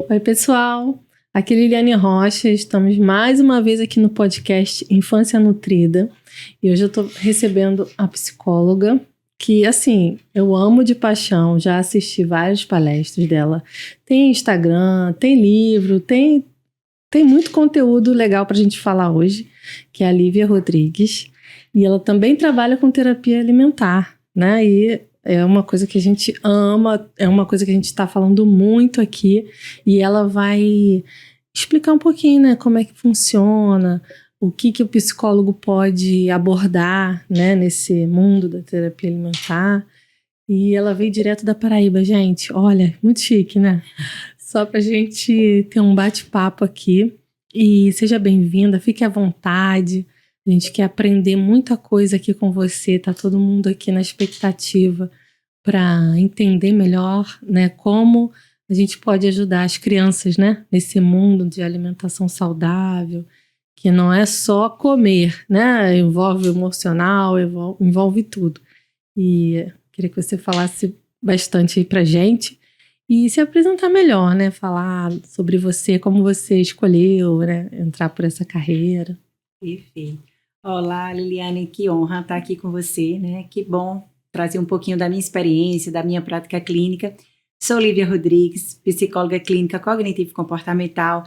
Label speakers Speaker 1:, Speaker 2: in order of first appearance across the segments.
Speaker 1: Oi, pessoal. Aqui é Liliane Rocha. Estamos mais uma vez aqui no podcast Infância Nutrida. E hoje eu estou recebendo a psicóloga que, assim, eu amo de paixão. Já assisti várias palestras dela. Tem Instagram, tem livro, tem muito conteúdo legal para a gente falar hoje, que é a Lívia Rodrigues. E ela também trabalha com terapia alimentar, né? E é uma coisa que a gente ama, é uma coisa que a gente está falando muito aqui. E ela vai explicar um pouquinho, né, como é que funciona, o que o psicólogo pode abordar, né, nesse mundo da terapia alimentar. E ela veio direto da Paraíba, gente. Olha, muito chique, né? Só pra gente ter um bate-papo aqui. E seja bem-vinda, fique à vontade. A gente quer aprender muita coisa aqui com você. Tá todo mundo aqui na expectativa para entender melhor, né, como a gente pode ajudar as crianças, né, nesse mundo de alimentação saudável, que não é só comer, né, envolve emocional, envolve tudo. E queria que você falasse bastante aí pra gente e se apresentar melhor, né, falar sobre você, como você escolheu, né, entrar por essa carreira.
Speaker 2: Perfeito. Olá, Liliane, que honra estar aqui com você, né, que bom trazer um pouquinho da minha experiência, da minha prática clínica. Sou Lívia Rodrigues, psicóloga clínica cognitivo-comportamental,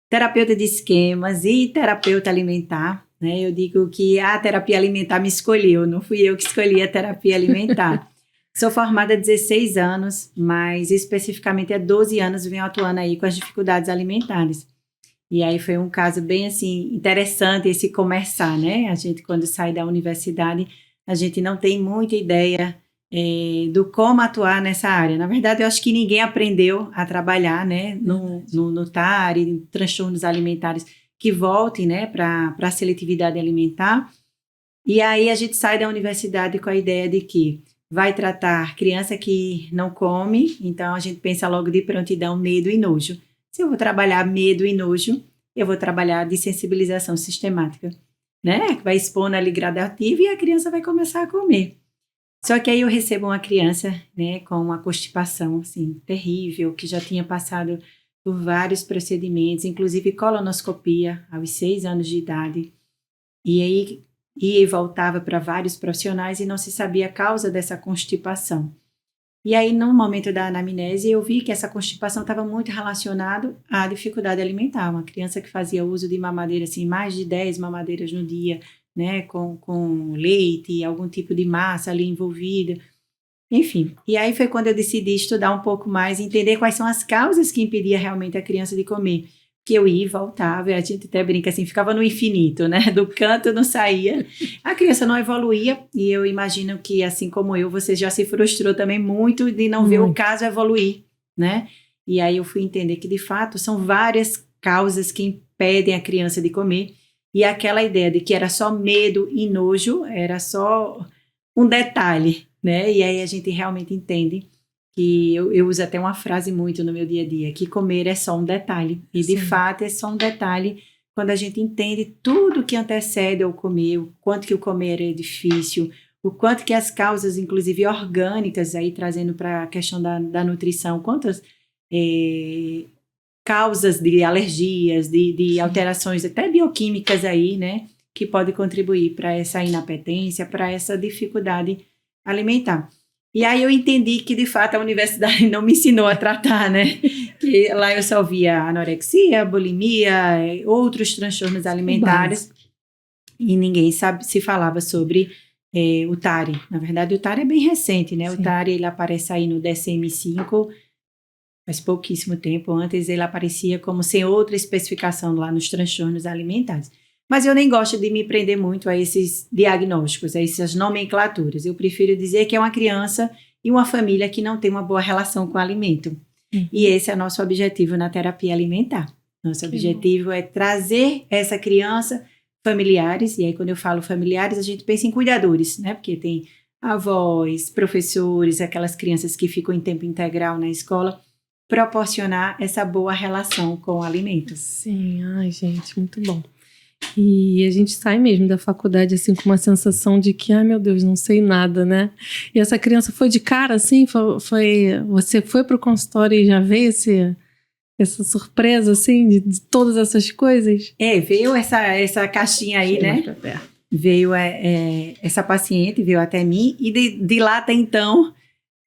Speaker 2: terapeuta de esquemas e terapeuta alimentar, né? Eu digo que a terapia alimentar me escolheu, não fui eu que escolhi a terapia alimentar. Sou formada há 16 anos, mas especificamente há 12 anos venho atuando aí com as dificuldades alimentares. E aí foi um caso bem assim interessante esse começar, né? A gente quando sai da universidade, a gente não tem muita ideia do como atuar nessa área. Na verdade, eu acho que ninguém aprendeu a trabalhar, né, no TARI, em transtornos alimentares que voltem, né, para a seletividade alimentar. E aí a gente sai da universidade com a ideia de que vai tratar criança que não come, então a gente pensa logo de prontidão medo e nojo. Se eu vou trabalhar medo e nojo, eu vou trabalhar de sensibilização sistemática, né? Que vai expondo ali gradativo e a criança vai começar a comer. Só que aí eu recebo uma criança, né, com uma constipação, assim, terrível, que já tinha passado por vários procedimentos, inclusive colonoscopia, aos 6 anos de idade. E aí ia e voltava para vários profissionais e não se sabia a causa dessa constipação. E aí, no momento da anamnese, eu vi que essa constipação estava muito relacionada à dificuldade alimentar. Uma criança que fazia uso de mamadeira, assim, mais de 10 mamadeiras no dia, né, com leite, algum tipo de massa ali envolvida, enfim. E aí foi quando eu decidi estudar um pouco mais, entender quais são as causas que impediam realmente a criança de comer. Que eu ia e voltava, e a gente até brinca assim, ficava no infinito, né, do canto não saía, a criança não evoluía, e eu imagino que assim como eu, você já se frustrou também muito de não ver o caso evoluir, né, e aí eu fui entender que de fato são várias causas que impedem a criança de comer, e aquela ideia de que era só medo e nojo, era só um detalhe, né, e aí a gente realmente entende que eu uso até uma frase muito no meu dia a dia, que comer é só um detalhe, e de fato é só um detalhe quando a gente entende tudo que antecede ao comer, o quanto que o comer é difícil, o quanto que as causas, inclusive orgânicas, aí trazendo para a questão da nutrição, quantas causas de alergias, de alterações até bioquímicas aí, né, que pode contribuir para essa inapetência, para essa dificuldade alimentar. E aí eu entendi que, de fato, a universidade não me ensinou a tratar, né? Que lá eu só via anorexia, bulimia, outros transtornos alimentares. E ninguém se falava sobre o TARI. Na verdade, o TARI é bem recente, né? Sim. O TARI, ele aparece aí no DSM-5 faz pouquíssimo tempo. Antes, ele aparecia como sem outra especificação lá nos transtornos alimentares. Mas eu nem gosto de me prender muito a esses diagnósticos, a essas nomenclaturas. Eu prefiro dizer que é uma criança e uma família que não tem uma boa relação com o alimento. E esse é o nosso objetivo na terapia alimentar. Nosso objetivo é trazer essa criança, familiares, e aí quando eu falo familiares, a gente pensa em cuidadores, né? Porque tem avós, professores, aquelas crianças que ficam em tempo integral na escola, proporcionar essa boa relação com o alimento.
Speaker 1: Sim, ai gente, muito bom. E a gente sai mesmo da faculdade assim com uma sensação de que, ai meu Deus, não sei nada, né? E essa criança foi de cara assim? Você foi pro consultório e já veio essa surpresa, assim, de todas essas coisas?
Speaker 2: Veio essa caixinha aí, né? Veio essa paciente, veio até mim, e de lá até então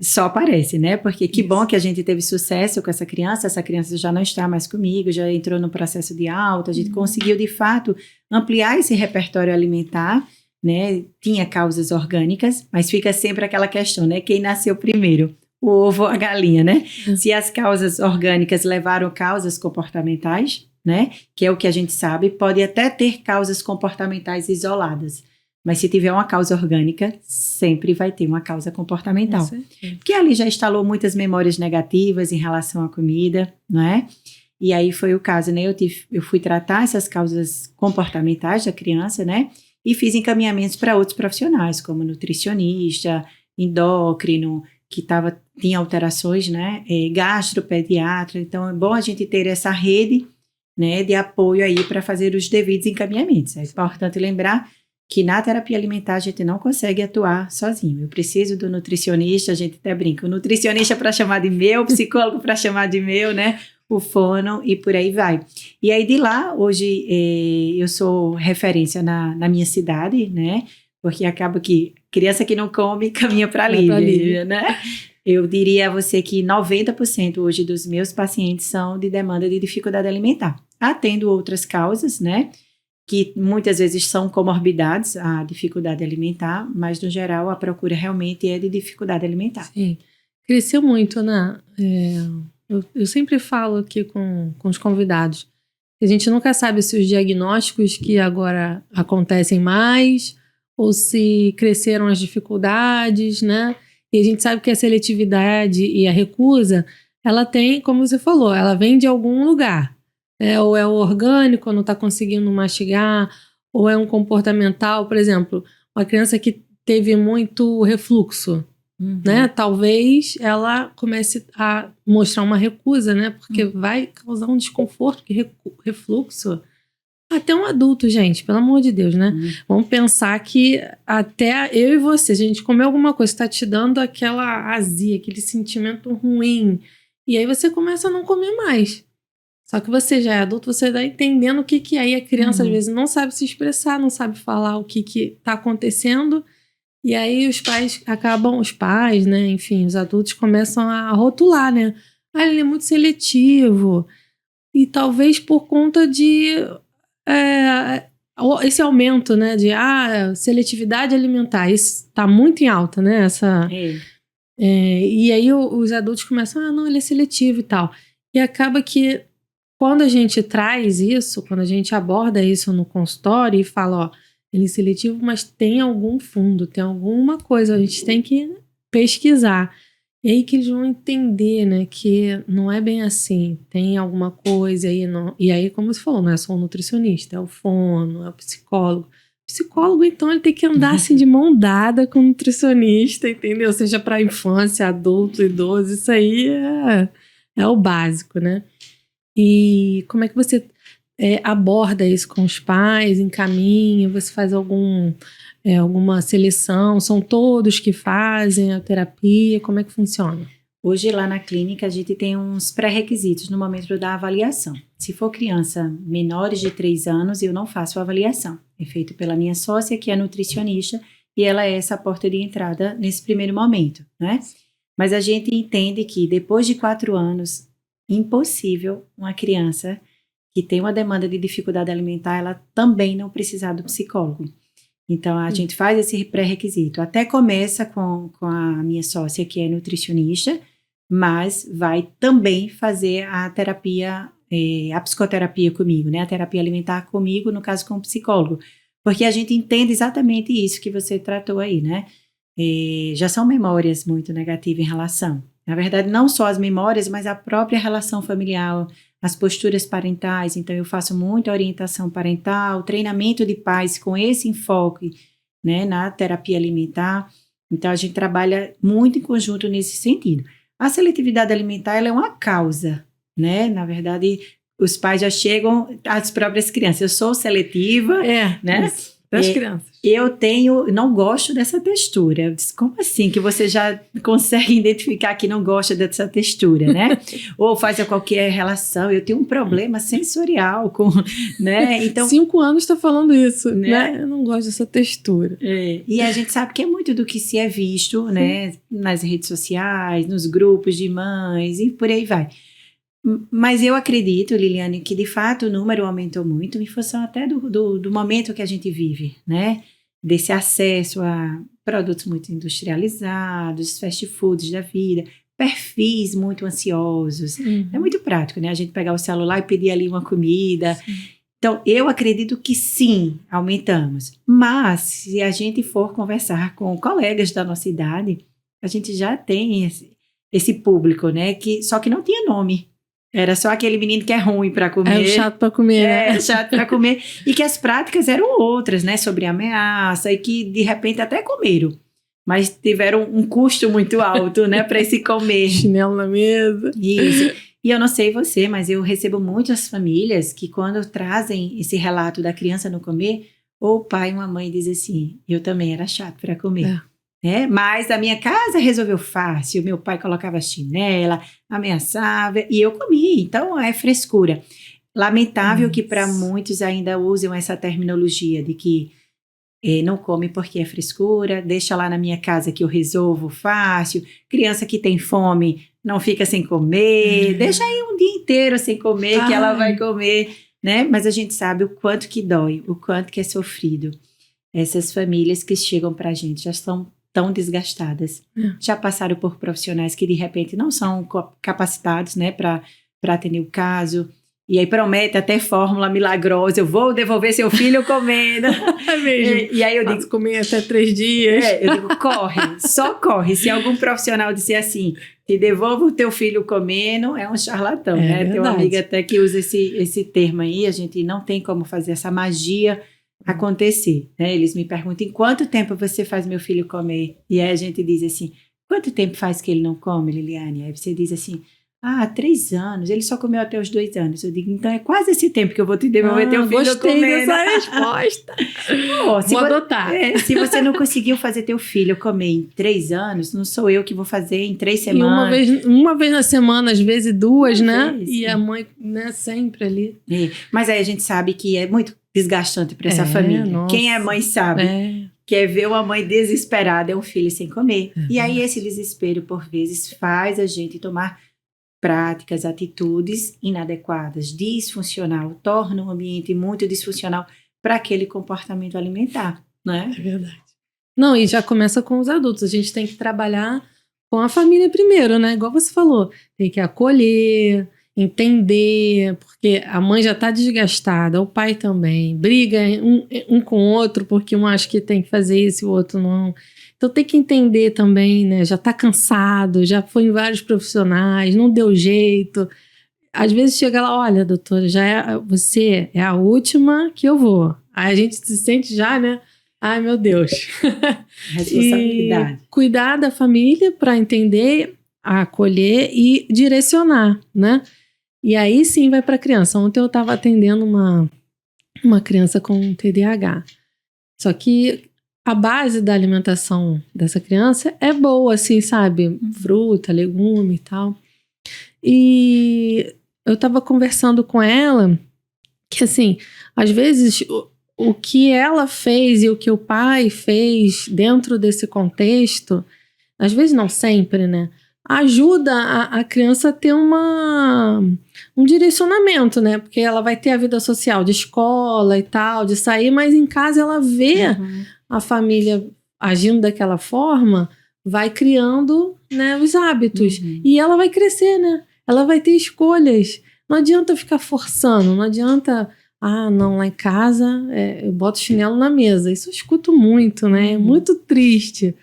Speaker 2: só aparece, né? Porque que bom que a gente teve sucesso com essa criança já não está mais comigo, já entrou no processo de alta, a gente conseguiu, de fato, ampliar esse repertório alimentar, né? Tinha causas orgânicas, mas fica sempre aquela questão, né? Quem nasceu primeiro? O ovo ou a galinha, né? Se as causas orgânicas levaram causas comportamentais, né? Que é o que a gente sabe, pode até ter causas comportamentais isoladas. Mas se tiver uma causa orgânica, sempre vai ter uma causa comportamental. Porque ali já instalou muitas memórias negativas em relação à comida, não é? E aí foi o caso, né? Eu fui tratar essas causas comportamentais da criança, né? E fiz encaminhamentos para outros profissionais, como nutricionista, endócrino, que tinha alterações, né? Gastropediatra. Então, é bom a gente ter essa rede, né, de apoio aí para fazer os devidos encaminhamentos. É importante lembrar que na terapia alimentar a gente não consegue atuar sozinho. Eu preciso do nutricionista, a gente até brinca, o nutricionista para chamar de meu, o psicólogo para chamar de meu, né? O fono e por aí vai. E aí de lá, hoje eu sou referência na minha cidade, né? Porque acaba que criança que não come caminha para Lívia, né? Eu diria a você que 90% hoje dos meus pacientes são de demanda de dificuldade alimentar. Atendo outras causas, né? Que muitas vezes são comorbidades à dificuldade alimentar, mas no geral a procura realmente é de dificuldade alimentar.
Speaker 1: Sim, cresceu muito, né? Eu sempre falo aqui com os convidados, a gente nunca sabe se os diagnósticos que agora acontecem mais ou se cresceram as dificuldades, né? E a gente sabe que a seletividade e a recusa, ela tem, como você falou, ela vem de algum lugar. Ou é o orgânico, não está conseguindo mastigar, ou é um comportamental, por exemplo, uma criança que teve muito refluxo, né? Talvez ela comece a mostrar uma recusa, né? Porque vai causar um desconforto, porque refluxo. Até um adulto, gente, pelo amor de Deus, né? Vamos pensar que até eu e você, a gente comer alguma coisa, está te dando aquela azia, aquele sentimento ruim, e aí você começa a não comer mais. Só que você já é adulto, você está entendendo o que é. E a criança, às vezes, não sabe se expressar, não sabe falar o que está acontecendo. E aí os pais, né? Enfim, os adultos começam a rotular, né? Ele é muito seletivo. E talvez por conta de esse aumento, né? De seletividade alimentar. Isso está muito em alta, né? E aí os adultos começam, não, ele é seletivo e tal. E acaba que quando a gente traz isso, quando a gente aborda isso no consultório e fala, ele é seletivo, mas tem algum fundo, tem alguma coisa, a gente tem que pesquisar. E aí que eles vão entender, né, que não é bem assim, tem alguma coisa aí. E aí, como você falou, não é só o nutricionista, é o fono, é o psicólogo. O psicólogo, então, ele tem que andar assim de mão dada com o nutricionista, entendeu? Seja para infância, adulto, idoso, isso aí é o básico, né? E como é que você aborda isso com os pais, encaminha, você faz alguma seleção, são todos que fazem a terapia, como é que funciona?
Speaker 2: Hoje lá na clínica a gente tem uns pré-requisitos no momento da avaliação. Se for criança menores de 3 anos, eu não faço a avaliação. É feito pela minha sócia, que é nutricionista, e ela é essa porta de entrada nesse primeiro momento, né? Mas a gente entende que depois de 4 anos, impossível uma criança que tem uma demanda de dificuldade alimentar, ela também não precisar do psicólogo. Então, a gente faz esse pré-requisito. Até começa com a minha sócia, que é nutricionista, mas vai também fazer a terapia, a psicoterapia comigo, né? A terapia alimentar comigo, no caso com o psicólogo. Porque a gente entende exatamente isso que você tratou aí, né? Já são memórias muito negativas em relação. Na verdade, não só as memórias, mas a própria relação familiar, as posturas parentais. Então, eu faço muita orientação parental, treinamento de pais com esse enfoque, né, na terapia alimentar. Então, a gente trabalha muito em conjunto nesse sentido. A seletividade alimentar, ela é uma causa, né? Na verdade, os pais já chegam às próprias crianças. Eu sou seletiva, né?
Speaker 1: Das crianças.
Speaker 2: não gosto dessa textura. Eu disse, como assim que você já consegue identificar que não gosta dessa textura, né? Ou faz qualquer relação, eu tenho um problema sensorial com, né?
Speaker 1: Então, 5 anos tá falando isso, né? Eu não gosto dessa textura.
Speaker 2: E a gente sabe que é muito do que se é visto, né? Nas redes sociais, nos grupos de mães e por aí vai. Mas eu acredito, Liliane, que de fato o número aumentou muito em função até do momento que a gente vive, né? Desse acesso a produtos muito industrializados, fast foods da vida, perfis muito ansiosos. É muito prático, né? A gente pegar o celular e pedir ali uma comida. Sim. Então, eu acredito que sim, aumentamos. Mas, se a gente for conversar com colegas da nossa idade, a gente já tem esse público, né? Só que não tinha nome. Era só aquele menino que é ruim para comer.
Speaker 1: É o chato para comer, né?
Speaker 2: É, chato para comer. E que as práticas eram outras, né? Sobre ameaça e que, de repente, até comeram. Mas tiveram um custo muito alto, né? Para esse comer.
Speaker 1: Chinelo na mesa.
Speaker 2: Isso. E eu não sei você, mas eu recebo muitas famílias que quando trazem esse relato da criança não comer, ou o pai ou a mãe diz assim, eu também era chato para comer. Mas a minha casa resolveu fácil, meu pai colocava chinela, ameaçava e eu comia, então é frescura. Lamentável que para muitos ainda usam essa terminologia de que não come porque é frescura, deixa lá na minha casa que eu resolvo fácil, criança que tem fome não fica sem comer, deixa aí um dia inteiro sem comer que ela vai comer, né? Mas a gente sabe o quanto que dói, o quanto que é sofrido. Essas famílias que chegam para a gente já estão tão desgastadas, já passaram por profissionais que de repente não são capacitados, né, para atender o caso, e aí promete até fórmula milagrosa, eu vou devolver seu filho comendo.
Speaker 1: É mesmo.
Speaker 2: E aí eu digo,
Speaker 1: comer até 3 dias.
Speaker 2: Eu digo, corre, só corre. Se algum profissional disser assim, te devolvo o teu filho comendo, é um charlatão, né? Tem uma amiga até que usa esse termo aí, a gente não tem como fazer essa magia acontecer, né? Eles me perguntam, em quanto tempo você faz meu filho comer? E aí a gente diz assim, quanto tempo faz que ele não come, Liliane? Aí você diz assim, 3 anos, ele só comeu até os 2 anos. Eu digo, então é quase esse tempo que eu vou te devolver teu filho
Speaker 1: gostei
Speaker 2: comendo.
Speaker 1: Dessa resposta. Vou adotar.
Speaker 2: Se você não conseguiu fazer teu filho comer em 3 anos, não sou eu que vou fazer em 3 semanas.
Speaker 1: E uma vez na semana, às vezes 2, né? E a mãe, né, sempre ali.
Speaker 2: Mas aí a gente sabe que é muito desgastante para essa família.
Speaker 1: Nossa.
Speaker 2: Quem é mãe sabe. Quer ver uma mãe desesperada, é um filho sem comer. E aí esse desespero, por vezes, faz a gente tomar práticas, atitudes inadequadas, disfuncional, torna um ambiente muito disfuncional para aquele comportamento alimentar, né?
Speaker 1: É verdade. Não, e já começa com os adultos. A gente tem que trabalhar com a família primeiro, né? Igual você falou, tem que acolher, entender, porque a mãe já está desgastada, o pai também, briga um com o outro, porque um acha que tem que fazer isso e o outro não. Então tem que entender também, né? Já está cansado, já foi em vários profissionais, não deu jeito. Às vezes chega lá, olha, doutora, você é a última que eu vou. Aí a gente se sente já, né? Ai, meu Deus.
Speaker 2: Responsabilidade.
Speaker 1: E cuidar da família para entender, acolher e direcionar, né? E aí sim vai para a criança. Ontem eu estava atendendo uma criança com TDAH. Só que a base da alimentação dessa criança é boa, assim, sabe? Fruta, legume e tal. E eu estava conversando com ela que, assim, às vezes o que ela fez e o que o pai fez dentro desse contexto, às vezes não sempre, né? Ajuda a criança a ter um direcionamento, né? Porque ela vai ter a vida social de escola e tal, de sair, mas em casa ela vê a família agindo daquela forma, vai criando, né, os hábitos. E ela vai crescer, né? Ela vai ter escolhas. Não adianta ficar forçando, não adianta... não, lá em casa eu boto chinelo na mesa. Isso eu escuto muito, né? É muito triste.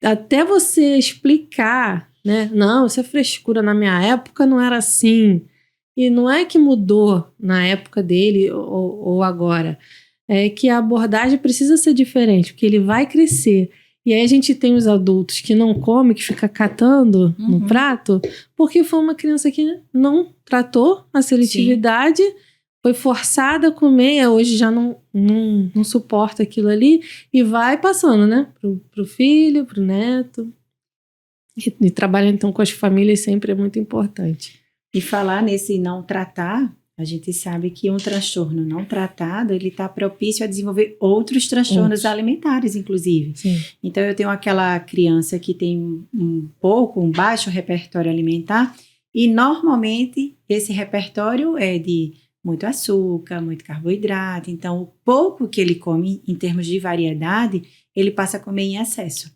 Speaker 1: Até você explicar, né? Não, isso é frescura. Na minha época não era assim. E não é que mudou na época dele ou agora. É que a abordagem precisa ser diferente, porque ele vai crescer. E aí a gente tem os adultos que não comem, que fica catando no prato, porque foi uma criança que não tratou a seletividade. foi forçada a comer, hoje já não suporta aquilo ali, e vai passando, né? Pro filho, pro neto. E trabalhar, então, com as famílias sempre é muito importante.
Speaker 2: E falar nesse não tratar, a gente sabe que um transtorno não tratado, ele está propício a desenvolver outros transtornos alimentares, inclusive.
Speaker 1: Sim.
Speaker 2: Então, eu tenho aquela criança que tem um baixo repertório alimentar, e normalmente esse repertório é de muito açúcar, muito carboidrato. Então, o pouco que ele come em termos de variedade, ele passa a comer em excesso.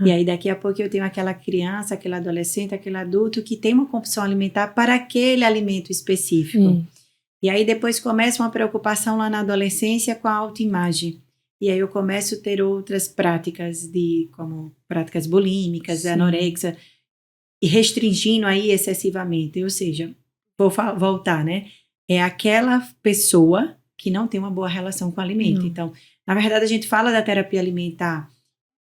Speaker 2: E aí, daqui a pouco, eu tenho aquela criança, aquele adolescente, aquele adulto que tem uma compulsão alimentar para aquele alimento específico. E aí, depois começa uma preocupação lá na adolescência com a autoimagem. E aí, eu começo a ter outras práticas, como práticas bulímicas, anorexia, e restringindo aí excessivamente. Ou seja, vou voltar, né? É aquela pessoa que não tem uma boa relação com o alimento. Então, na verdade, a gente fala da terapia alimentar,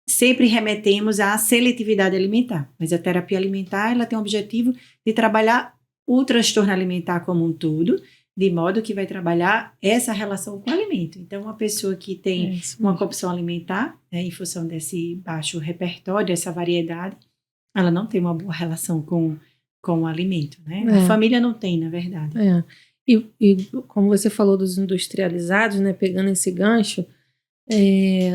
Speaker 2: sempre remetemos à seletividade alimentar, mas a terapia alimentar, ela tem o objetivo de trabalhar o transtorno alimentar como um todo, de modo que vai trabalhar essa relação com o alimento. Então, uma pessoa que tem uma compulsão alimentar, né, em função desse baixo repertório, dessa variedade, ela não tem uma boa relação com o alimento, né? A família não tem, na verdade.
Speaker 1: E como você falou dos industrializados, né, pegando esse gancho,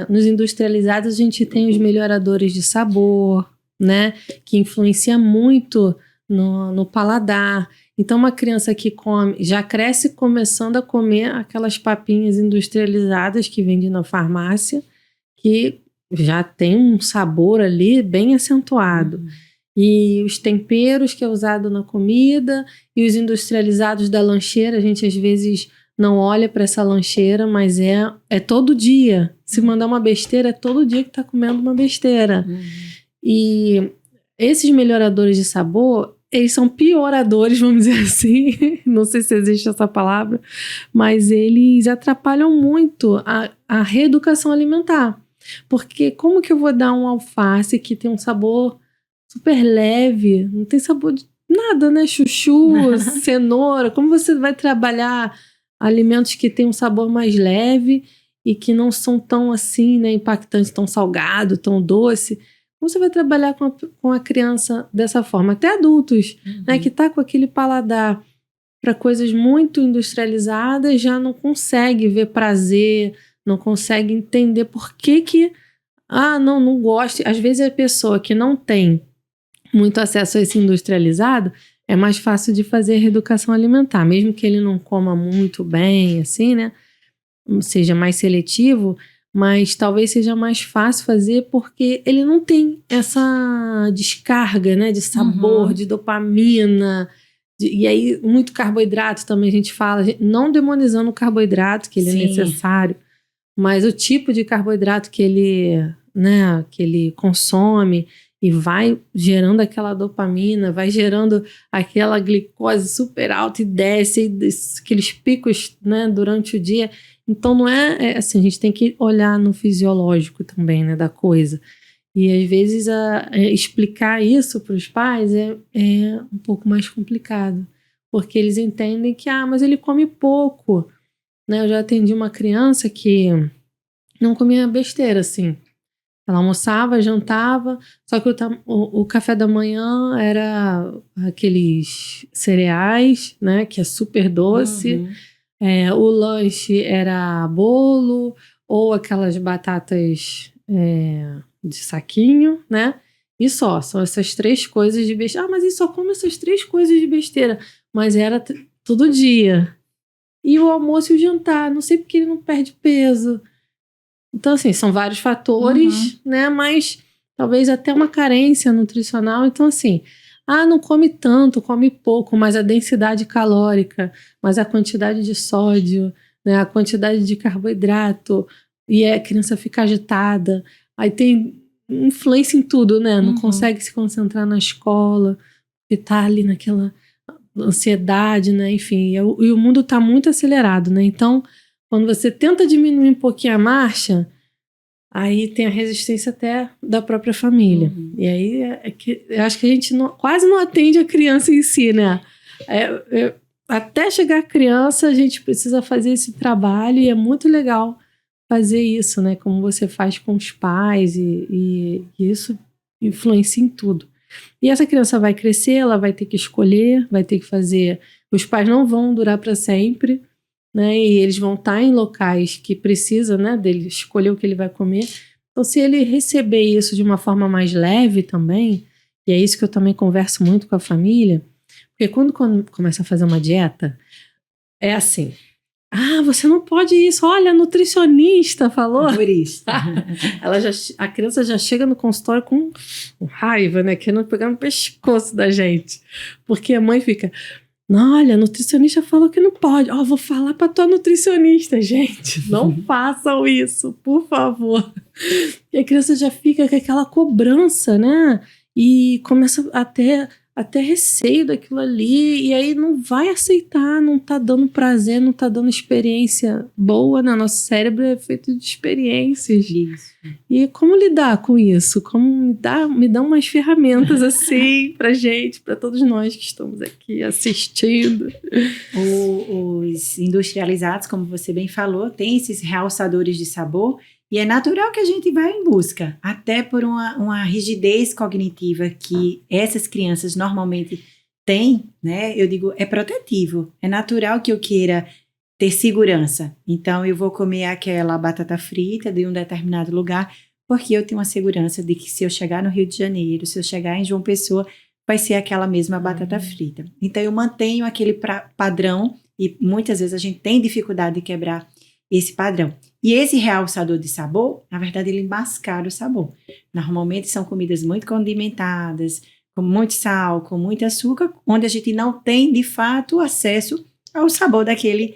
Speaker 1: nos industrializados a gente tem os melhoradores de sabor, né, que influencia muito no paladar. Então, uma criança que come, já cresce começando a comer aquelas papinhas industrializadas que vendem na farmácia, que já tem um sabor ali bem acentuado. E os temperos que é usado na comida, e os industrializados da lancheira, a gente às vezes não olha para essa lancheira, mas é todo dia. Se mandar uma besteira, é todo dia que está comendo uma besteira. E esses melhoradores de sabor, eles são pioradores, vamos dizer assim. Não sei se existe essa palavra, mas eles atrapalham muito a reeducação alimentar. Porque como que eu vou dar um alface que tem um sabor super leve, não tem sabor de nada, né? Chuchu, cenoura. Como você vai trabalhar alimentos que têm um sabor mais leve e que não são tão assim, né, impactantes, tão salgado, tão doce? Como você vai trabalhar com a criança dessa forma? Até adultos, né, que tá com aquele paladar para coisas muito industrializadas, já não consegue ver prazer, não consegue entender por que não gosto. Às vezes a pessoa que não tem muito acesso a esse industrializado, é mais fácil de fazer reeducação alimentar, mesmo que ele não coma muito bem, assim, né, seja mais seletivo, mas talvez seja mais fácil fazer porque ele não tem essa descarga, né, de sabor, de dopamina, e aí muito carboidrato também a gente fala, não demonizando o carboidrato, que ele é necessário, mas o tipo de carboidrato que ele consome, e vai gerando aquela dopamina, vai gerando aquela glicose super alta e desce, aqueles picos, né, durante o dia. Então não é assim, a gente tem que olhar no fisiológico também, né, da coisa. E às vezes explicar isso para os pais é um pouco mais complicado, porque eles entendem que, mas ele come pouco, né? Eu já atendi uma criança que não comia besteira, assim. Ela almoçava, jantava, só que o café da manhã era aqueles cereais, né, que é super doce. O lanche era bolo ou aquelas batatas de saquinho, né? E são essas 3 coisas de besteira. Mas ele só come essas 3 coisas de besteira. Mas era todo dia. E o almoço e o jantar, não sei porque ele não perde peso. Então, assim, são vários fatores, né? Mas talvez até uma carência nutricional. Então, assim, não come tanto, come pouco, mas a densidade calórica, mas a quantidade de sódio, né? A quantidade de carboidrato, e a criança fica agitada. Aí tem influência em tudo, né? Não consegue se concentrar na escola, e tá ali naquela ansiedade, né? Enfim, e o mundo tá muito acelerado, né? Então, quando você tenta diminuir um pouquinho a marcha, aí tem a resistência até da própria família. E aí eu acho que a gente quase não atende a criança em si, né? até chegar a criança, a gente precisa fazer esse trabalho e é muito legal fazer isso, né? Como você faz com os pais e isso influencia em tudo. E essa criança vai crescer, ela vai ter que escolher, vai ter que fazer. Os pais não vão durar para sempre, né? E eles vão estar em locais que precisa, né, dele escolher o que ele vai comer. Então, se ele receber isso de uma forma mais leve também, e é isso que eu também converso muito com a família, porque quando começa a fazer uma dieta, é assim: ah, você não pode isso, olha, a nutricionista falou.
Speaker 2: Por isso.
Speaker 1: A criança já chega no consultório com raiva, né? Querendo pegar no pescoço da gente. Porque a mãe fica: não, olha, a nutricionista falou que não pode. Ó, vou falar pra tua nutricionista. Gente, não façam isso, por favor. E a criança já fica com aquela cobrança, né? E começa até receio daquilo ali, e aí não vai aceitar, não tá dando prazer, não tá dando experiência boa, né? Nosso cérebro é feito de experiências.
Speaker 2: Isso.
Speaker 1: E como lidar com isso? Como me dá umas ferramentas assim pra gente, pra todos nós que estamos aqui assistindo.
Speaker 2: Os industrializados, como você bem falou, têm esses realçadores de sabor. E é natural que a gente vá em busca, até por uma rigidez cognitiva que essas crianças normalmente têm, né? Eu digo, é protetivo. É natural que eu queira ter segurança. Então, eu vou comer aquela batata frita de um determinado lugar, porque eu tenho a segurança de que se eu chegar no Rio de Janeiro, se eu chegar em João Pessoa, vai ser aquela mesma batata frita. Então, eu mantenho aquele padrão e muitas vezes a gente tem dificuldade de quebrar esse padrão. E esse realçador de sabor, na verdade, ele mascara o sabor. Normalmente são comidas muito condimentadas, com muito sal, com muito açúcar, onde a gente não tem, de fato, acesso ao sabor daquele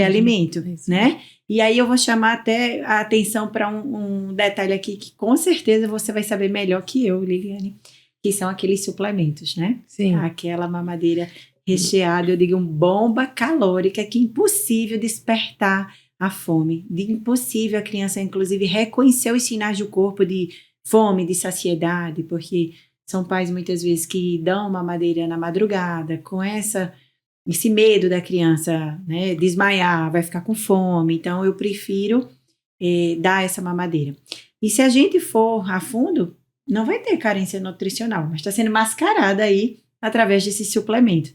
Speaker 2: alimento, né? E aí eu vou chamar até a atenção para um detalhe aqui que com certeza você vai saber melhor que eu, Liliane, que são aqueles suplementos, né?
Speaker 1: Sim.
Speaker 2: Aquela mamadeira recheada, eu digo, uma bomba calórica que é impossível despertar a fome, de impossível a criança, inclusive, reconhecer os sinais do corpo de fome, de saciedade, porque são pais, muitas vezes, que dão mamadeira na madrugada, com esse medo da criança, né, desmaiar, vai ficar com fome, então eu prefiro dar essa mamadeira. E se a gente for a fundo, não vai ter carência nutricional, mas está sendo mascarada aí através desse suplemento.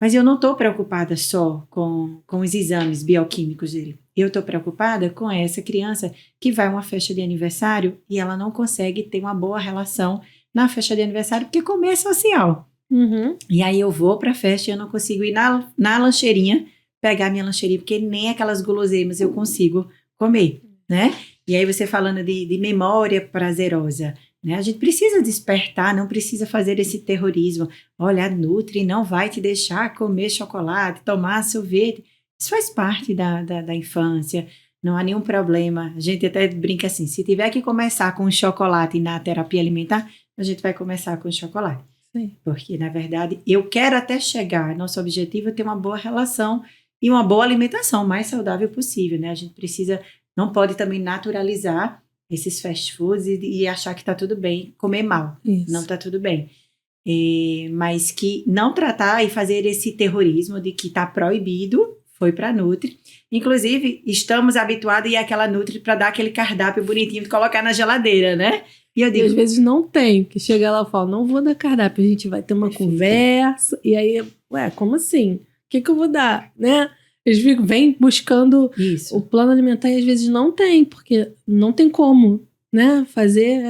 Speaker 2: Mas eu não estou preocupada só com os exames bioquímicos dele. Eu estou preocupada com essa criança que vai a uma festa de aniversário e ela não consegue ter uma boa relação na festa de aniversário porque comer é social.
Speaker 1: Uhum.
Speaker 2: E aí eu vou para a festa e eu não consigo ir na lancheirinha, pegar minha lancheirinha, porque nem aquelas guloseimas eu consigo comer, né? E aí você falando de memória prazerosa, né? A gente precisa despertar, não precisa fazer esse terrorismo. Olha, a Nutri não vai te deixar comer chocolate, tomar sorvete. Isso faz parte da infância, não há nenhum problema. A gente até brinca assim, se tiver que começar com chocolate na terapia alimentar, a gente vai começar com chocolate.
Speaker 1: Sim.
Speaker 2: Porque, na verdade, eu quero até chegar, nosso objetivo é ter uma boa relação e uma boa alimentação, o mais saudável possível, né? A gente não pode também naturalizar esses fast foods e achar que está tudo bem, comer mal.
Speaker 1: Isso.
Speaker 2: Não está tudo bem. Mas que não tratar e fazer esse terrorismo de que está proibido, foi para a Nutri. Inclusive, estamos habituados a ir àquela Nutri para dar aquele cardápio bonitinho de colocar na geladeira, né? E eu digo,
Speaker 1: às vezes não tem, que chega lá e fala, não vou dar cardápio, a gente vai ter uma conversa, e aí, como assim? O que eu vou dar, né? Eles vêm buscando
Speaker 2: isso.
Speaker 1: O plano alimentar e às vezes não tem, porque não tem como, né, fazer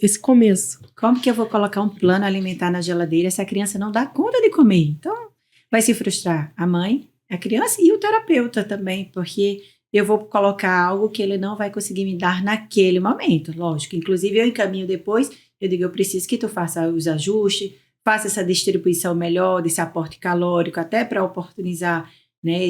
Speaker 1: esse começo.
Speaker 2: Como que eu vou colocar um plano alimentar na geladeira se a criança não dá conta de comer? Então, vai se frustrar a mãe, a criança e o terapeuta também, porque eu vou colocar algo que ele não vai conseguir me dar naquele momento, lógico. Inclusive, eu encaminho depois, eu digo, eu preciso que tu faça os ajustes, faça essa distribuição melhor desse aporte calórico, até para oportunizar, né,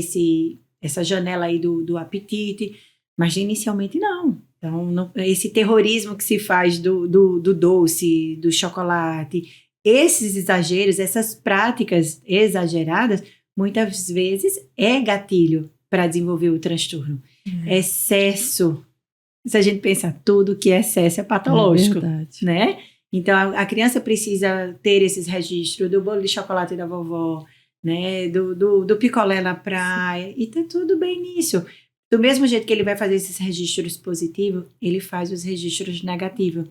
Speaker 2: essa janela aí do apetite, mas inicialmente não. Então, esse terrorismo que se faz do doce, do chocolate, esses exageros, essas práticas exageradas, muitas vezes é gatilho para desenvolver o transtorno. Excesso. Se a gente pensar, tudo que é excesso é patológico, né? Então, a criança precisa ter esses registros do bolo de chocolate da vovó, né? Do picolé na praia, e tá tudo bem nisso. Do mesmo jeito que ele vai fazer esses registros positivos, ele faz os registros negativos.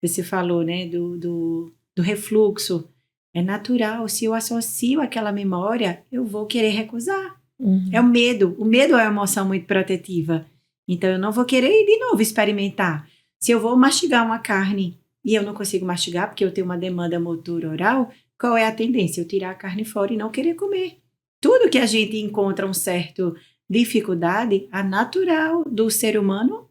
Speaker 2: Você falou, né, do refluxo. É natural, se eu associo aquela memória, eu vou querer recusar. É o medo. O medo é uma emoção muito protetiva. Então, eu não vou querer ir de novo experimentar. Se eu vou mastigar uma carne e eu não consigo mastigar porque eu tenho uma demanda motora oral, qual é a tendência? Eu tirar a carne fora e não querer comer. Tudo que a gente encontra um certo dificuldade, a natural do ser humano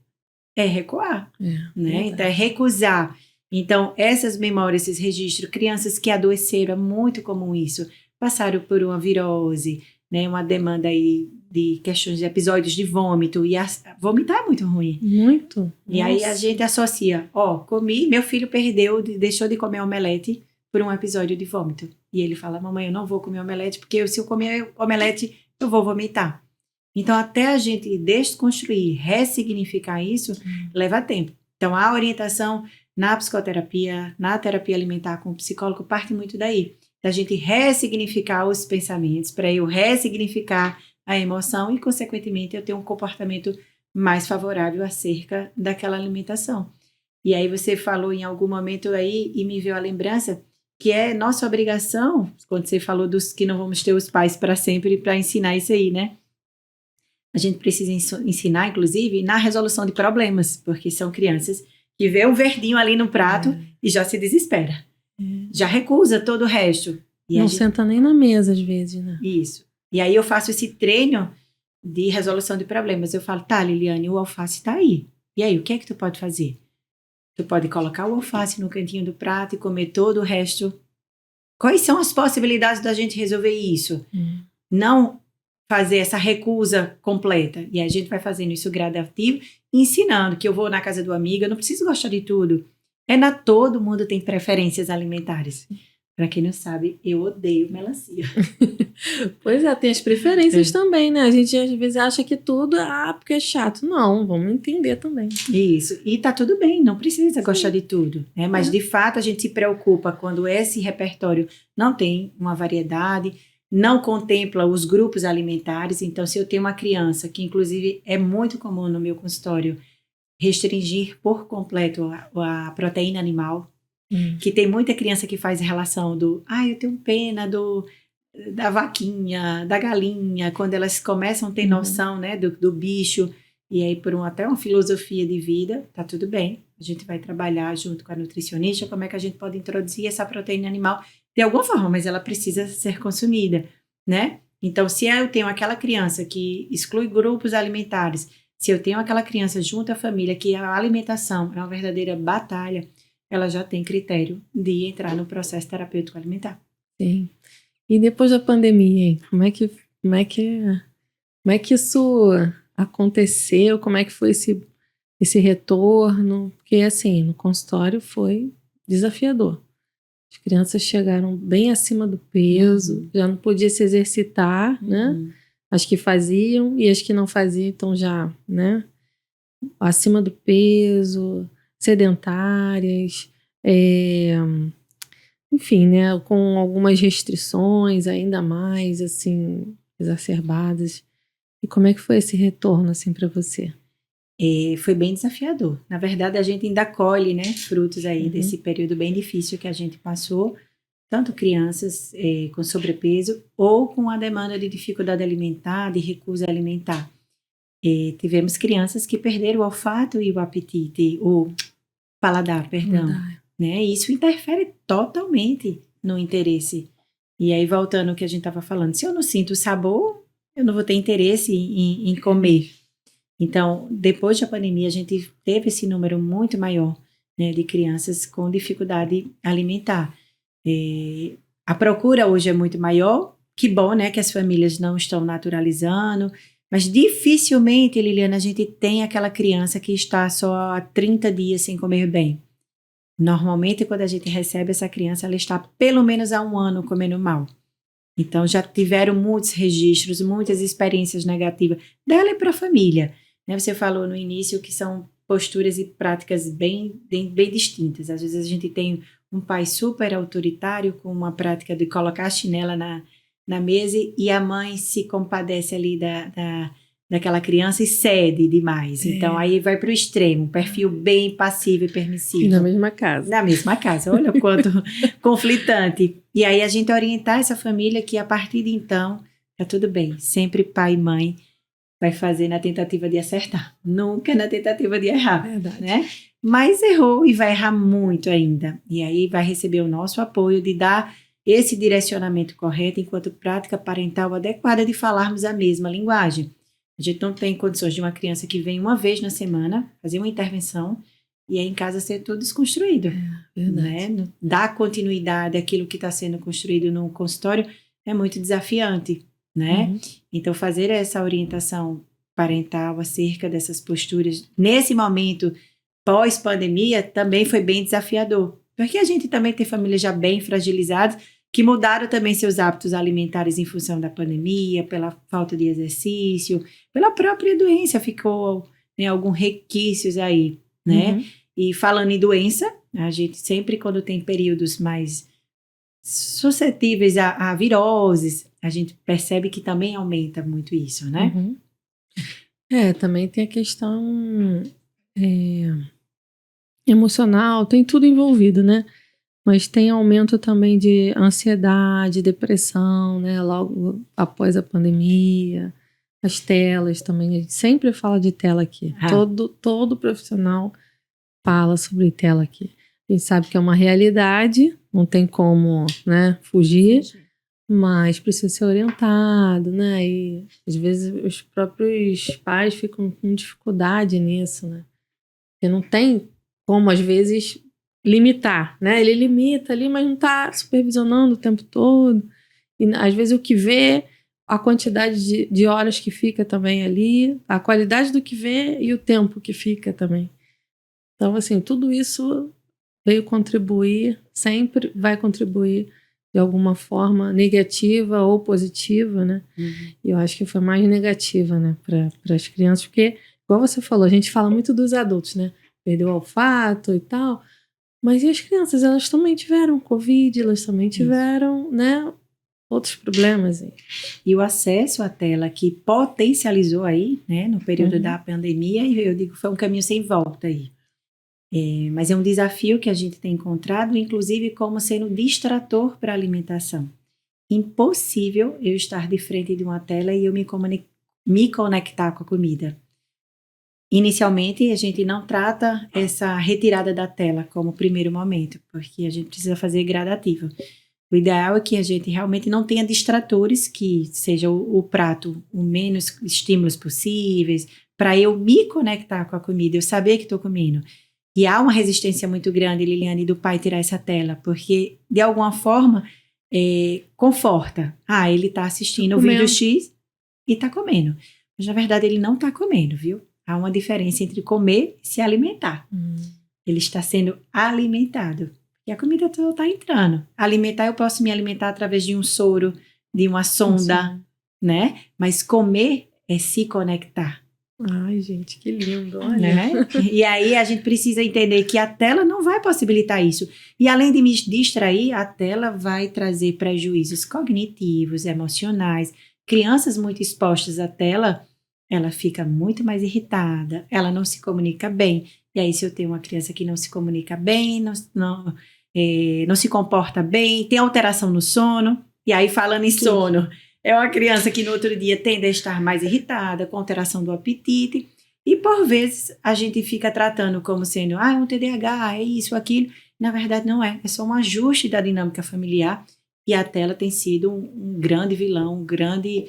Speaker 2: é recuar, né? Então, é recusar. Então, essas memórias, esses registros, crianças que adoeceram, é muito comum isso, passaram por uma virose, né? Uma demanda aí de questões de episódios de vômito, e vomitar é muito ruim.
Speaker 1: Muito.
Speaker 2: E aí a gente associa, comi, meu filho deixou de comer omelete por um episódio de vômito. E ele fala, mamãe, eu não vou comer omelete, porque se eu comer omelete, eu vou vomitar. Então, até a gente desconstruir, ressignificar isso, leva tempo. Então, a orientação na psicoterapia, na terapia alimentar com o psicólogo, parte muito daí. Da gente ressignificar os pensamentos, para eu ressignificar a emoção e, consequentemente, eu ter um comportamento mais favorável acerca daquela alimentação. E aí você falou em algum momento aí, e me veio a lembrança, que é nossa obrigação, quando você falou dos que não vamos ter os pais para sempre, para ensinar isso aí, né? A gente precisa ensinar, inclusive, na resolução de problemas, porque são crianças que vê um verdinho ali no prato e já se desespera. Já recusa todo o resto. E
Speaker 1: não senta nem na mesa, às vezes, né?
Speaker 2: Isso. E aí eu faço esse treino de resolução de problemas. Eu falo, tá, Liliane, o alface tá aí. E aí, o que é que tu pode fazer? Tu pode colocar o alface no cantinho do prato e comer todo o resto. Quais são as possibilidades da gente resolver isso? Não fazer essa recusa completa. E a gente vai fazendo isso gradativo, ensinando que eu vou na casa do amigo, eu não preciso gostar de tudo. Todo mundo tem preferências alimentares. Para quem não sabe, eu odeio melancia.
Speaker 1: Pois é, tem as preferências também, né? A gente às vezes acha que tudo, porque é chato. Não, vamos entender também.
Speaker 2: Isso, e tá tudo bem, não precisa gostar de tudo, né? Mas de fato a gente se preocupa quando esse repertório não tem uma variedade, não contempla os grupos alimentares. Então, se eu tenho uma criança, que inclusive é muito comum no meu consultório, restringir por completo a proteína animal, que tem muita criança que faz relação do, eu tenho pena da vaquinha, da galinha, quando elas começam a ter noção, né, do bicho, e aí por até uma filosofia de vida, tá tudo bem, a gente vai trabalhar junto com a nutricionista, como é que a gente pode introduzir essa proteína animal de alguma forma, mas ela precisa ser consumida, né? Então, se eu tenho aquela criança que exclui grupos alimentares, se eu tenho aquela criança junto à família que a alimentação é uma verdadeira batalha, ela já tem critério de entrar no processo terapêutico alimentar.
Speaker 1: Sim. E depois da pandemia, hein? Como é que isso aconteceu? Como é que foi esse retorno? Porque, assim, no consultório foi desafiador. As crianças chegaram bem acima do peso, já não podia se exercitar, né? As que faziam e as que não faziam, então já, né? Acima do peso, sedentárias, enfim, né? Com algumas restrições ainda mais, assim, exacerbadas. E como é que foi esse retorno, assim, para você?
Speaker 2: Foi bem desafiador. Na verdade, a gente ainda colhe, né, frutos aí desse período bem difícil que a gente passou, tanto crianças com sobrepeso ou com a demanda de dificuldade alimentar, de recusa alimentar. Tivemos crianças que perderam o olfato e o apetite, o paladar, perdão. Né? E isso interfere totalmente no interesse. E aí, voltando ao que a gente estava falando, se eu não sinto o sabor, eu não vou ter interesse em comer. Então, depois da pandemia, a gente teve esse número muito maior, né, de crianças com dificuldade alimentar. A procura hoje é muito maior, que bom, né, que as famílias não estão naturalizando, mas dificilmente, Liliana, a gente tem aquela criança que está só há 30 dias sem comer bem. Normalmente, quando a gente recebe essa criança, ela está pelo menos há 1 ano comendo mal. Então, já tiveram muitos registros, muitas experiências negativas dela e para a família. Né? Você falou no início que são posturas e práticas bem distintas. Às vezes a gente tem um pai super autoritário com uma prática de colocar a chinela na mesa e a mãe se compadece ali daquela criança e cede demais. Então, aí vai para o extremo, um perfil bem passivo e permissivo.
Speaker 1: E na mesma casa.
Speaker 2: Na mesma casa, olha o quanto conflitante. E aí a gente orientar essa família que a partir de então, tá tudo bem. Sempre pai e mãe vai fazer na tentativa de acertar, nunca na tentativa de errar.
Speaker 1: Verdade.
Speaker 2: Né? Mas errou e vai errar muito ainda. E aí vai receber o nosso apoio de dar esse direcionamento correto enquanto prática parental adequada de falarmos a mesma linguagem. A gente não tem condições de uma criança que vem uma vez na semana fazer uma intervenção e aí em casa ser tudo desconstruído.
Speaker 1: Verdade.
Speaker 2: Né? Dar continuidade àquilo que está sendo construído no consultório é muito desafiante. Né?
Speaker 1: Uhum.
Speaker 2: Então, fazer essa orientação parental acerca dessas posturas nesse momento pós-pandemia também foi bem desafiador. Porque a gente também tem famílias já bem fragilizadas que mudaram também seus hábitos alimentares em função da pandemia, pela falta de exercício, pela própria doença, ficou alguns requisitos aí, né?
Speaker 1: Uhum.
Speaker 2: E falando em doença, a gente sempre quando tem períodos mais suscetíveis a viroses, a gente percebe que também aumenta muito isso, né?
Speaker 1: Uhum. Também tem a questão emocional, tem tudo envolvido, né? Mas tem aumento também de ansiedade, depressão, né? Logo após a pandemia, as telas também. A gente sempre fala de tela aqui. Todo profissional fala sobre tela aqui. A gente sabe que é uma realidade, não tem como, né, fugir, mas precisa ser orientado, né? E às vezes os próprios pais ficam com dificuldade nisso, né? Porque não tem como, às vezes, limitar, né? Ele limita ali, mas não está supervisionando o tempo todo. E às vezes o que vê, a quantidade de horas que fica também ali, a qualidade do que vê e o tempo que fica também. Então, assim, tudo isso veio contribuir, sempre vai contribuir de alguma forma negativa ou positiva, né?
Speaker 2: Uhum.
Speaker 1: E eu acho que foi mais negativa, né, para as crianças, porque, igual você falou, a gente fala muito dos adultos, né? Perdeu o olfato e tal, mas e as crianças? Elas também tiveram Covid, elas também tiveram, né, outros problemas.
Speaker 2: E o acesso à tela que potencializou aí, né, no período da pandemia, e eu digo que foi um caminho sem volta aí. Mas é um desafio que a gente tem encontrado, inclusive como sendo distrator para a alimentação. Impossível eu estar de frente de uma tela e eu me conectar com a comida. Inicialmente, a gente não trata essa retirada da tela como primeiro momento, porque a gente precisa fazer gradativo. O ideal é que a gente realmente não tenha distratores, que seja o prato o menos estímulos possíveis, para eu me conectar com a comida, eu saber que estou comendo. E há uma resistência muito grande, Liliane, do pai tirar essa tela, porque de alguma forma conforta. Ele está assistindo o vídeo X e está comendo. Mas na verdade ele não está comendo, viu? Há uma diferença entre comer e se alimentar. Ele está sendo alimentado. E a comida toda está entrando. Alimentar, eu posso me alimentar através de um soro, de uma sonda, né? Mas comer é se conectar.
Speaker 1: Ai, gente, que lindo, olha.
Speaker 2: Né? E aí a gente precisa entender que a tela não vai possibilitar isso. E além de me distrair, a tela vai trazer prejuízos cognitivos, emocionais. Crianças muito expostas à tela, ela fica muito mais irritada, ela não se comunica bem. E aí, se eu tenho uma criança que não se comunica bem, não se comporta bem, tem alteração no sono, e aí falando em sono, é uma criança que no outro dia tende a estar mais irritada, com alteração do apetite, e por vezes a gente fica tratando como sendo, é um TDAH, é isso, aquilo. Na verdade não é só um ajuste da dinâmica familiar, e a tela tem sido um grande vilão, um grande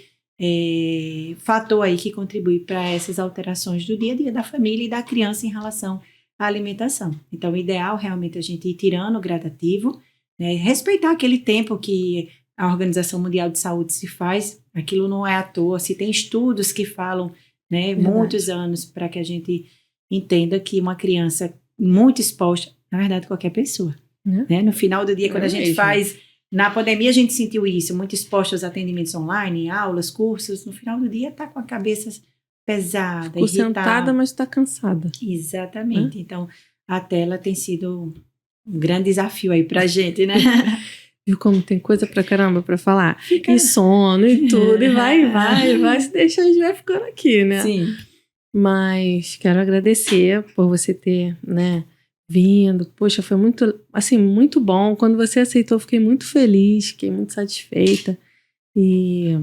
Speaker 2: fator aí que contribui para essas alterações do dia a dia da família e da criança em relação à alimentação. Então, o ideal realmente é a gente ir tirando o gradativo, né, respeitar aquele tempo que a Organização Mundial de Saúde se faz, aquilo não é à toa, se tem estudos que falam, né, muitos anos para que a gente entenda que uma criança muito exposta, na verdade, qualquer pessoa, né, no final do dia, quando a gente faz... Na pandemia a gente sentiu isso, muito exposto aos atendimentos online, aulas, cursos, no final do dia está com a cabeça pesada,
Speaker 1: ficou
Speaker 2: irritada.
Speaker 1: Sentada, mas está cansada.
Speaker 2: Exatamente, então a tela tem sido um grande desafio aí para a gente, né?
Speaker 1: Viu como tem coisa pra caramba pra falar? E sono e tudo, e vai, se deixar a gente vai ficando aqui, né?
Speaker 2: Sim.
Speaker 1: Mas quero agradecer por você ter, né, vindo. Poxa, foi muito, assim, muito bom. Quando você aceitou, eu fiquei muito feliz, fiquei muito satisfeita. E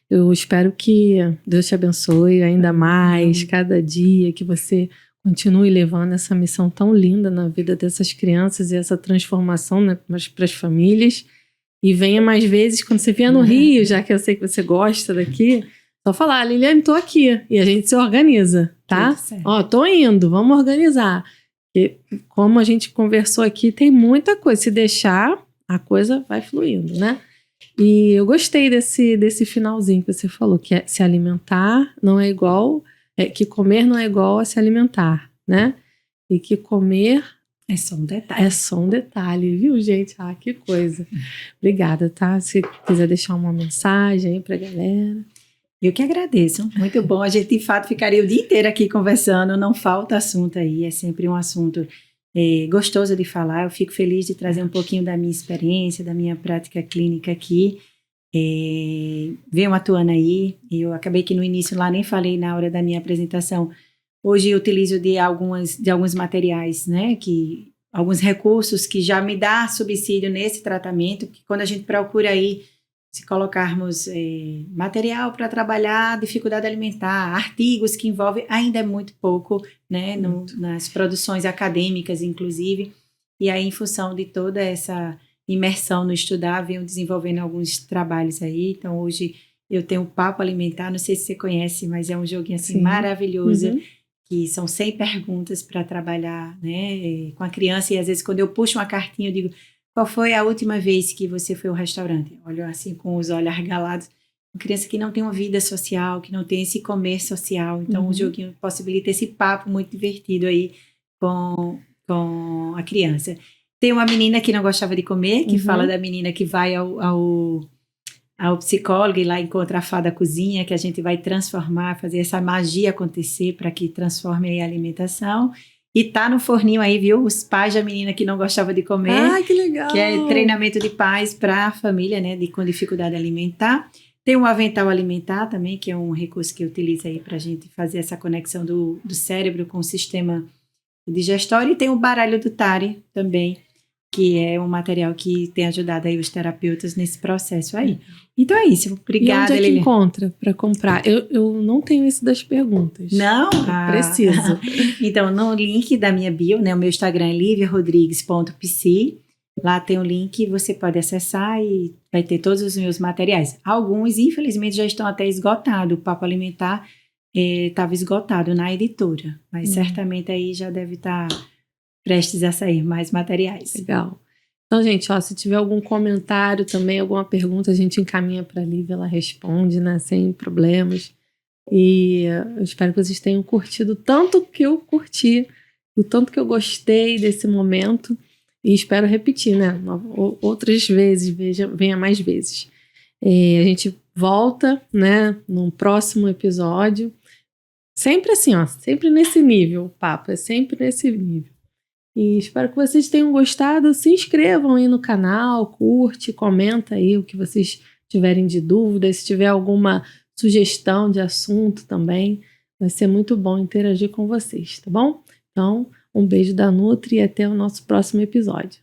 Speaker 1: eu espero que Deus te abençoe ainda mais, cada dia, que você continue levando essa missão tão linda na vida dessas crianças e essa transformação, né, para as famílias. E venha mais vezes, quando você vier no Rio, já que eu sei que você gosta daqui, só falar, Liliane, tô aqui. E a gente se organiza, tá? Ó, tô indo, vamos organizar. E como a gente conversou aqui, tem muita coisa. Se deixar, a coisa vai fluindo, né? E eu gostei desse finalzinho que você falou, que é se alimentar não é igual, que comer não é igual a se alimentar, né? E que comer
Speaker 2: é só um detalhe.
Speaker 1: É só um detalhe, viu, gente? Ah, que coisa. Obrigada, tá? Se quiser deixar uma mensagem aí pra galera.
Speaker 2: Eu que agradeço. Muito bom. A gente, de fato, ficaria o dia inteiro aqui conversando. Não falta assunto aí. É sempre um assunto gostoso de falar. Eu fico feliz de trazer um pouquinho da minha experiência, da minha prática clínica aqui. Venho atuando aí. Eu acabei que no início lá nem falei na hora da minha apresentação. Hoje eu utilizo de alguns materiais, né? Alguns recursos que já me dá subsídio nesse tratamento. Que quando a gente procura aí, se colocarmos material para trabalhar dificuldade alimentar, artigos que envolvem, ainda é muito pouco, né, nas produções acadêmicas, inclusive. E aí, em função de toda essa imersão no estudar, venho desenvolvendo alguns trabalhos aí. Então, hoje eu tenho o Papo Alimentar, não sei se você conhece, mas é um joguinho assim
Speaker 1: Sim.
Speaker 2: maravilhoso, que são 100 perguntas para trabalhar, né, com a criança. E às vezes, quando eu puxo uma cartinha, eu digo: qual foi a última vez que você foi ao restaurante? Olha assim, com os olhos arregalados. Uma criança que não tem uma vida social, que não tem esse comer social. Então, o joguinho possibilita esse papo muito divertido aí com a criança. Tem uma menina que não gostava de comer, que fala da menina que vai ao psicólogo e lá encontra a fada cozinha, que a gente vai transformar, fazer essa magia acontecer para que transforme aí a alimentação. E tá no forninho aí, viu? Os pais da menina que não gostava de comer.
Speaker 1: Ah, que legal!
Speaker 2: Que é treinamento de pais para a família, né? Com dificuldade alimentar. Tem o avental alimentar também, que é um recurso que eu utilizo aí para a gente fazer essa conexão do cérebro com o sistema digestório. E tem o baralho do Tari também, que é um material que tem ajudado aí os terapeutas nesse processo aí. Então é isso. Obrigada,
Speaker 1: Liliane. E onde é que
Speaker 2: Liliane
Speaker 1: encontra para comprar? Eu não tenho esse das perguntas.
Speaker 2: Não?
Speaker 1: Preciso.
Speaker 2: Então, no link da minha bio, né, o meu Instagram é liviarodrigues.pc. Lá tem o link, você pode acessar e vai ter todos os meus materiais. Alguns, infelizmente, já estão até esgotados. O Papo Alimentar estava esgotado na editora, mas certamente aí já deve estar prestes a sair mais materiais.
Speaker 1: Legal. Então, gente, ó, se tiver algum comentário também, alguma pergunta, a gente encaminha para a Lívia, ela responde, né, sem problemas. E eu espero que vocês tenham curtido tanto que eu curti, o tanto que eu gostei desse momento. E espero repetir, né, outras vezes, venha mais vezes. A gente volta, né, num próximo episódio. Sempre assim, ó, sempre nesse nível, o papo é sempre nesse nível. E espero que vocês tenham gostado. Se inscrevam aí no canal, curte, comenta aí o que vocês tiverem de dúvida. Se tiver alguma sugestão de assunto também, vai ser muito bom interagir com vocês, tá bom? Então, um beijo da Nutri e até o nosso próximo episódio.